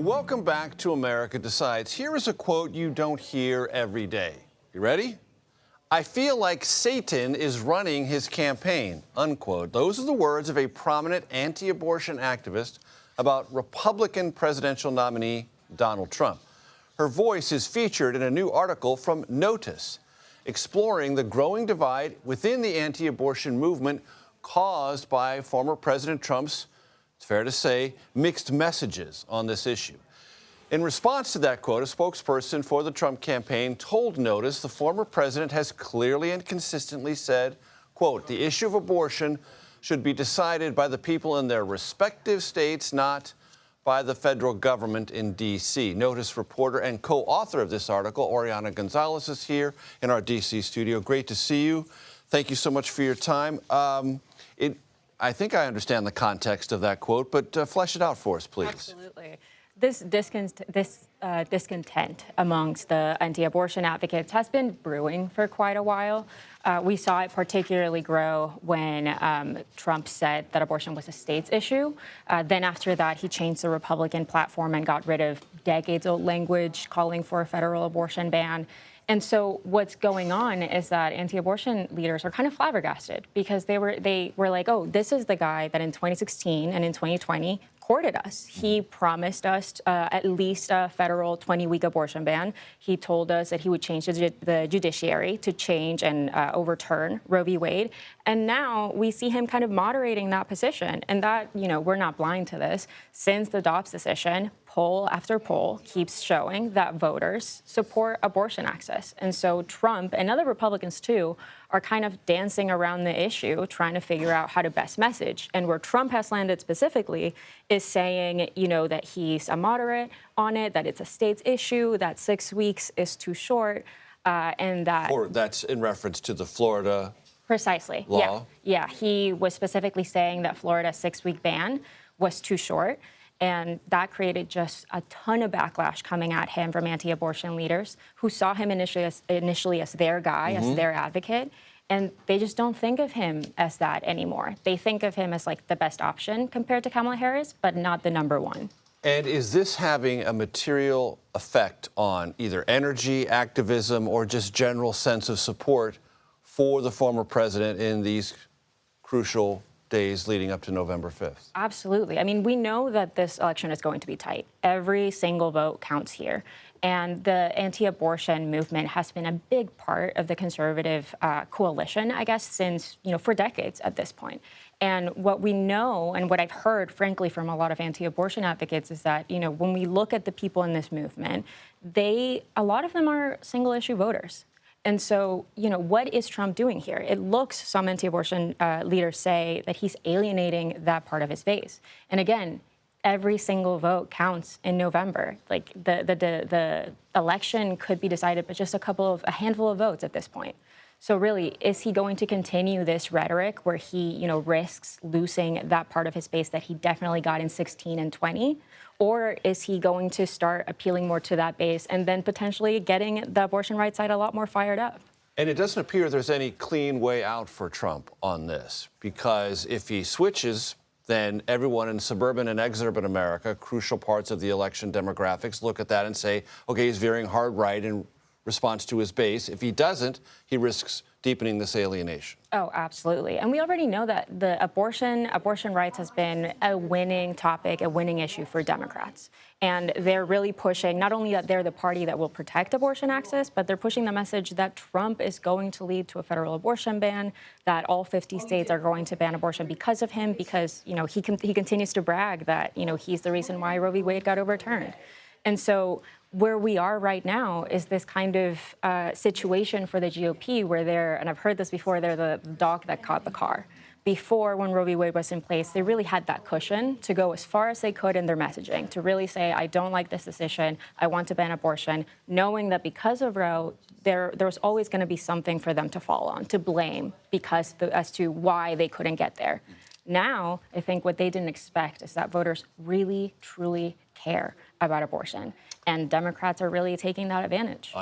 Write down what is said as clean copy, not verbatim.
Welcome back to America Decides. Here is a quote you don't hear every day. You ready? I feel like Satan is running his campaign, unquote. Those are the words of a prominent anti-abortion activist about Republican presidential nominee Donald Trump. Her voice is featured in a new article from NOTUS, exploring the growing divide within the anti-abortion movement caused by former President Trump's, it's fair to say, mixed messages on this issue. In response to that quote, a spokesperson for the Trump campaign told NOTUS the former president has clearly and consistently said, quote, the issue of abortion should be decided by the people in their respective states, not by the federal government in D.C. NOTUS reporter and co-author of this article, Oriana González, is here in our D.C. studio. Great to see you. Thank you so much for your time. I think I understand the context of that quote, but flesh it out for us, please. Absolutely. This discontent amongst the anti-abortion advocates has been brewing for quite a while. We saw it particularly grow when Trump said that abortion was a state's issue. Then after that, he changed the Republican platform and got rid of decades-old language calling for a federal abortion ban. And so what's going on is that anti-abortion leaders are kind of flabbergasted because they were like, oh, this is the guy that in 2016 and in 2020 courted us. He promised us at least a federal 20-week abortion ban. He told us that he would change the judiciary to change and overturn Roe v. Wade. And now we see him kind of moderating that position. And that, you know, we're not blind to this. Since the Dobbs decision, poll after poll keeps showing that voters support abortion access. And so Trump and other Republicans, too, are kind of dancing around the issue, trying to figure out how to best message. And where Trump has landed specifically is saying, you know, that he's a moderate on it, that it's a state's issue, that 6 weeks is too short, and that... Or that's in reference to the Florida Precisely. law. Yeah. He was specifically saying that Florida's 6-week ban was too short. And that created just a ton of backlash coming at him from anti-abortion leaders who saw him initially as their guy, as their advocate. And they just don't think of him as that anymore. They think of him as like the best option compared to Kamala Harris, but not the number one. And is this having a material effect on either energy, activism, or just general sense of support for the former president in these crucial days leading up to November 5th? Absolutely. I mean, we know that this election is going to be tight. Every single vote counts here. And the anti-abortion movement has been a big part of the conservative coalition, I guess, since, you know, for decades at this point. And what we know and what I've heard, frankly, from a lot of anti-abortion advocates is that, you know, when we look at the people in this movement, a lot of them are single-issue voters. And so, you know, what is Trump doing here? It looks, some anti-abortion leaders say, that he's alienating that part of his base. And again, every single vote counts in November. Like the election could be decided by just a handful of votes at this point. So really, is he going to continue this rhetoric where he, you know, risks losing that part of his base that he definitely got in 16 and 20? Or is he going to start appealing more to that base and then potentially getting the abortion rights side a lot more fired up? And it doesn't appear there's any clean way out for Trump on this, because if he switches, then everyone in suburban and exurban America, crucial parts of the election demographics, look at that and say, okay, he's veering hard right in response to his base. If he doesn't, he risks deepening this alienation. Oh, absolutely. And we already know that the abortion rights has been a winning topic, a winning issue for Democrats. And they're really pushing, not only that they're the party that will protect abortion access, but they're pushing the message that Trump is going to lead to a federal abortion ban, that all 50 states are going to ban abortion because of him, because, you know, he continues to brag that, you know, he's the reason why Roe v. Wade got overturned. And so where we are right now is this kind of situation for the GOP where they're, and I've heard this before, they're the dog that caught the car. Before, when Roe v. Wade was in place, they really had that cushion to go as far as they could in their messaging, to really say, I don't like this decision, I want to ban abortion, knowing that because of Roe, there's always going to be something for them to fall on, to blame, as to why they couldn't get there. Now, I think what they didn't expect is that voters really, truly care about abortion. And Democrats are really taking that advantage.